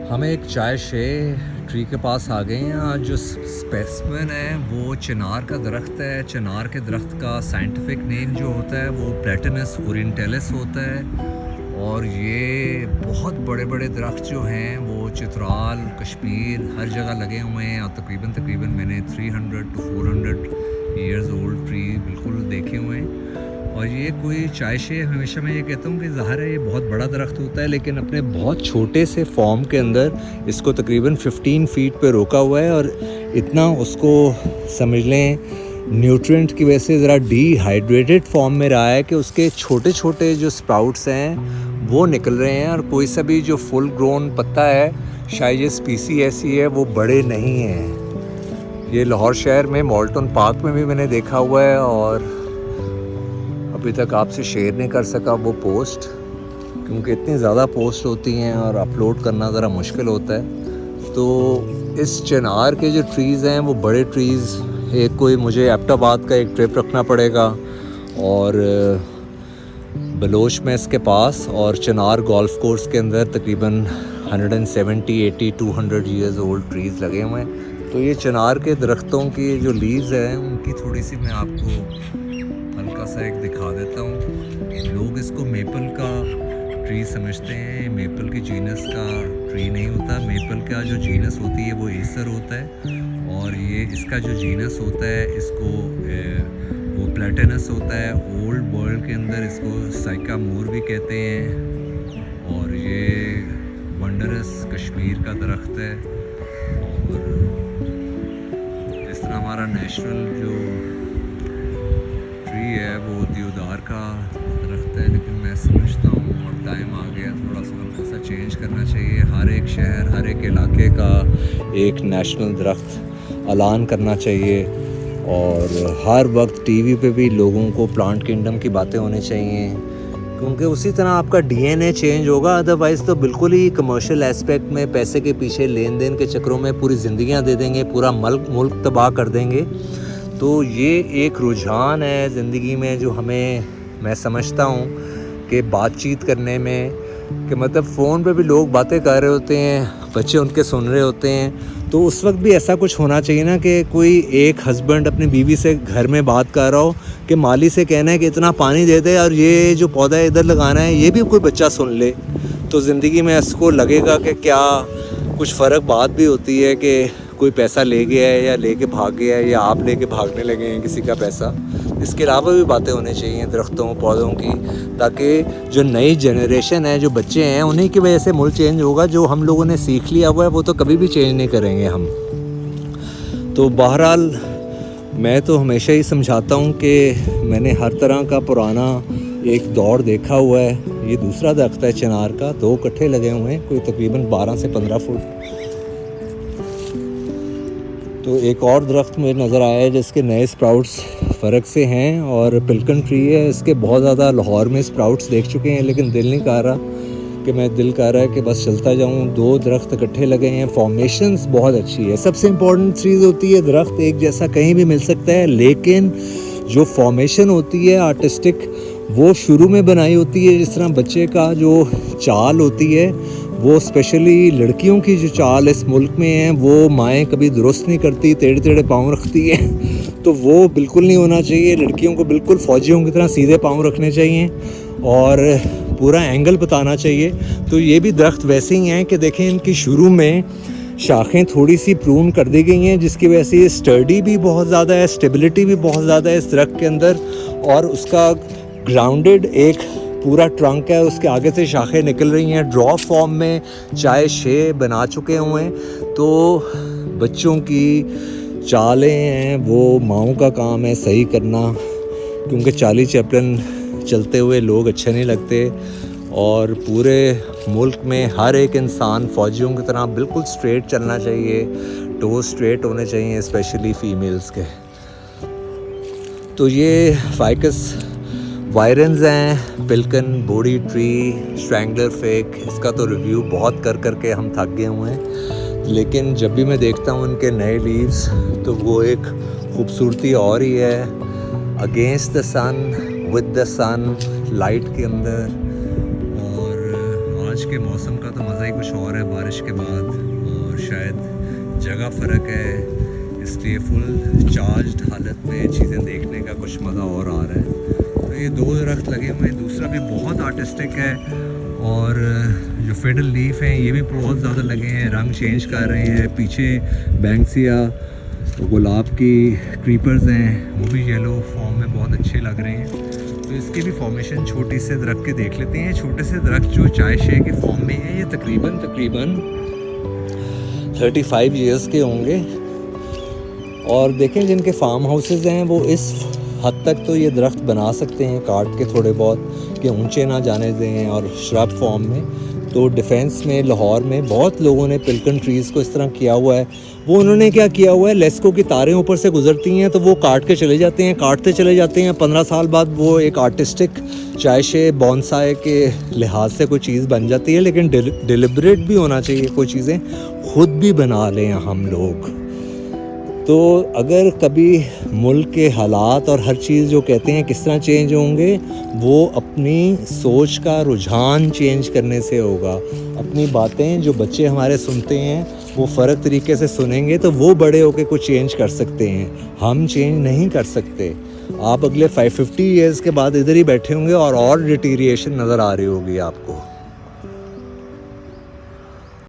हम एक चाय शे ट्री के पास आ गए हैं। आज जो स्पेसिमेन है वो चिनार का दरख्त है। चिनार के दरख्त का साइंटिफिक नेम जो होता है वो प्लेटेनस ओरिएंटलिस होता है। और ये बहुत बड़े बड़े दरख्त जो हैं वो चित्राल, कश्मीर, हर जगह लगे हुए हैं। और तकरीबन मैंने 300 to 400 ईयर्स ओल्ड ट्री बिल्कुल देखे हुए हैं। और ये कोई चाय शे, हमेशा मैं ये कहता हूँ कि ज़ाहिर है ये बहुत बड़ा दरख्त होता है, लेकिन अपने बहुत छोटे से फॉर्म के अंदर इसको तकरीबन 15 फीट पे रोका हुआ है। और इतना उसको समझ लें न्यूट्रिएंट की वजह से ज़रा डिहाइड्रेटेड फॉर्म में रहा है कि उसके छोटे छोटे जो स्प्राउट्स हैं वो निकल रहे हैं। और कोई सा भी जो फुल ग्रोन पत्ता है, शायद ये स्पीसी ऐसी है, वो बड़े नहीं हैं। ये लाहौर शहर में मॉल्टन पार्क में भी मैंने देखा हुआ है, और अभी तक आपसे शेयर नहीं कर सका वो पोस्ट, क्योंकि इतनी ज़्यादा पोस्ट होती हैं और अपलोड करना ज़रा मुश्किल होता है। तो इस चिनार के जो ट्रीज़ हैं वो बड़े ट्रीज़, एक कोई मुझे एबटाबाद का एक ट्रिप रखना पड़ेगा और बलोच में इसके पास, और चिनार गोल्फ कोर्स के अंदर तकरीबन 170, 80, 200 ईयर्स ओल्ड ट्रीज़ लगे हुए हैं। तो ये चिनार के दरख्तों की जो लीव्स हैं उनकी थोड़ी सी मैं आपको हल्का सा एक दिखा देता हूँ। लोग इसको मेपल का ट्री समझते हैं। मेपल की जीनस का ट्री नहीं होता। मेपल का जो जीनस होती है वो एसर होता है, और ये इसका जो जीनस होता है इसको वो प्लेटेनस होता है। ओल्ड वर्ल्ड के अंदर इसको साइकामोर भी कहते हैं। और ये वंडरस कश्मीर का दरख्त है। और इस तरह हमारा नेशनल जो ट्री है वो देवदार का दरख्त है। लेकिन मैं समझता हूँ अब टाइम आ गया थोड़ा सा हल्का सा चेंज करना चाहिए। हर एक शहर, हर एक इलाके का एक नेशनल दरख्त ऐलान करना चाहिए। और हर वक्त टीवी पे भी लोगों को प्लांट किंगडम की बातें होनी चाहिए, क्योंकि उसी तरह आपका डीएनए चेंज होगा। अदरवाइज़ तो बिल्कुल ही कमर्शियल एस्पेक्ट में पैसे के पीछे लेन देन के चक्करों में पूरी ज़िंदगियाँ दे देंगे, पूरा मुल्क तबाह कर देंगे। तो ये एक रुझान है ज़िंदगी में जो मैं समझता हूँ कि बातचीत करने में, कि मतलब फ़ोन पे भी लोग बातें कर रहे होते हैं, बच्चे उनके सुन रहे होते हैं। तो उस वक्त भी ऐसा कुछ होना चाहिए ना कि कोई एक हस्बैंड अपनी बीवी से घर में बात कर रहा हो कि माली से कहना है कि इतना पानी दे दे और ये जो पौधा इधर लगाना है, ये भी कोई बच्चा सुन ले तो ज़िंदगी में इसको लगेगा कि क्या कुछ फ़र्क। बात भी होती है कि कोई पैसा ले गया है या लेके भाग गया है, या आप लेके भागने लगे हैं किसी का पैसा। इसके अलावा भी बातें होनी चाहिए दरख्तों पौधों की, ताकि जो नई जनरेशन है, जो बच्चे हैं, उन्हीं की वजह से मुल्क चेंज होगा। जो हम लोगों ने सीख लिया हुआ है वो तो कभी भी चेंज नहीं करेंगे हम। तो बहरहाल मैं तो हमेशा ही समझाता हूँ कि मैंने हर तरह का पुराना एक दौर देखा हुआ है। ये दूसरा दरख्त है चिनार का, 2 इकट्ठे लगे हुए हैं, कोई तकरीबन 12 से 15 फुट। तो एक और दरख्त मुझे नज़र आया है जिसके नए स्प्राउट्स फ़र्क से हैं, और पिल्कन ट्री है। इसके बहुत ज़्यादा लाहौर में स्प्राउट्स देख चुके हैं, लेकिन दिल कर रहा है कि बस चलता जाऊं। 2 दरख्त इकट्ठे लगे हैं, फॉर्मेशंस बहुत अच्छी है। सबसे इम्पोर्टेंट चीज़ होती है, दरख्त एक जैसा कहीं भी मिल सकता है, लेकिन जो फॉर्मेशन होती है आर्टिस्टिक, वो शुरू में बनाई होती है। जिस तरह बच्चे का जो चाल होती है, वो स्पेशली लड़कियों की जो चाल इस मुल्क में है, वो माएँ कभी दुरुस्त नहीं करती, टेढ़े टेढ़े पाँव रखती हैं। तो वो बिल्कुल नहीं होना चाहिए। लड़कियों को बिल्कुल फ़ौजियों की तरह सीधे पाँव रखने चाहिए और पूरा एंगल बताना चाहिए। तो ये भी दरख्त वैसे ही हैं कि देखें, इनकी शुरू में शाखें थोड़ी सी प्रून कर दी गई हैं, जिसकी वजह से स्टर्डी भी बहुत ज़्यादा है, स्टेबिलिटी भी बहुत ज़्यादा है इस दरख्त के अंदर। और उसका ग्राउंडेड एक पूरा ट्रंक है, उसके आगे से शाखें निकल रही हैं, ड्रॉ फॉर्म में चाय शे बना चुके हुए हैं। तो बच्चों की चालें हैं, वो माओं का काम है सही करना, क्योंकि चार्ली चैपलिन चलते हुए लोग अच्छे नहीं लगते। और पूरे मुल्क में हर एक इंसान फ़ौजियों की तरह बिल्कुल स्ट्रेट चलना चाहिए, टो स्ट्रेट होने चाहिए, स्पेशली फ़ीमेल्स के। तो ये फाइकस वायरन्स हैं, पिल्कन, बोडी ट्री, स्ट्रैंगलर फेक। इसका तो रिव्यू बहुत कर के हम थक गए हुए हैं, लेकिन जब भी मैं देखता हूँ इनके नए लीव्स तो वो एक खूबसूरती और ही है। Against the sun, with the sun, light के अंदर। और आज के मौसम का तो मज़ा ही कुछ और है बारिश के बाद, और शायद जगह फ़र्क है इसलिए फुल चार्ज्ड हालत में चीज़ें देखने का कुछ मज़ा और आ रहा है। तो ये 2 दरख्त लगे हुए हैं, दूसरा भी बहुत आर्टिस्टिक है, और जो फिडल लीफ हैं ये भी बहुत ज़्यादा लगे हैं, रंग चेंज कर रहे हैं। पीछे बैंक्सिया गुलाब की क्रीपर्स हैं, वो भी येलो फॉर्म में बहुत अच्छे लग रहे हैं। तो इसकी भी फॉर्मेशन छोटी से दरख्त के देख लेते हैं। छोटे से दरख्त जो चाय शे के फॉर्म में है, ये तकरीबन 35 इयर्स के होंगे। और देखें जिनके फार्म हाउसेस हैं वो इस हद तक तो ये दरख्त बना सकते हैं काट के थोड़े बहुत, कि ऊंचे ना जाने दें, और श्रब फॉर्म में। तो डिफेंस में लाहौर में बहुत लोगों ने पिल्कन ट्रीज़ को इस तरह किया हुआ है। वो उन्होंने क्या किया हुआ है, लेस्को की तारें ऊपर से गुजरती हैं तो वो काट के चले जाते हैं, काटते चले जाते हैं। 15 साल बाद वो एक आर्टिस्टिक चायशे बॉन्साई के लिहाज से कोई चीज़ बन जाती है। लेकिन डिलिबरेट भी होना चाहिए, कोई चीज़ें खुद भी बना लें हम लोग। तो अगर कभी मुल्क के हालात और हर चीज़ जो कहते हैं किस तरह चेंज होंगे, वो अपनी सोच का रुझान चेंज करने से होगा। अपनी बातें जो बच्चे हमारे सुनते हैं वो फ़र्क तरीके से सुनेंगे तो वो बड़े होकर कुछ चेंज कर सकते हैं, हम चेंज नहीं कर सकते। आप अगले 550 ईयर्स के बाद इधर ही बैठे होंगे और डिटीरिएशन नज़र आ रही होगी आपको।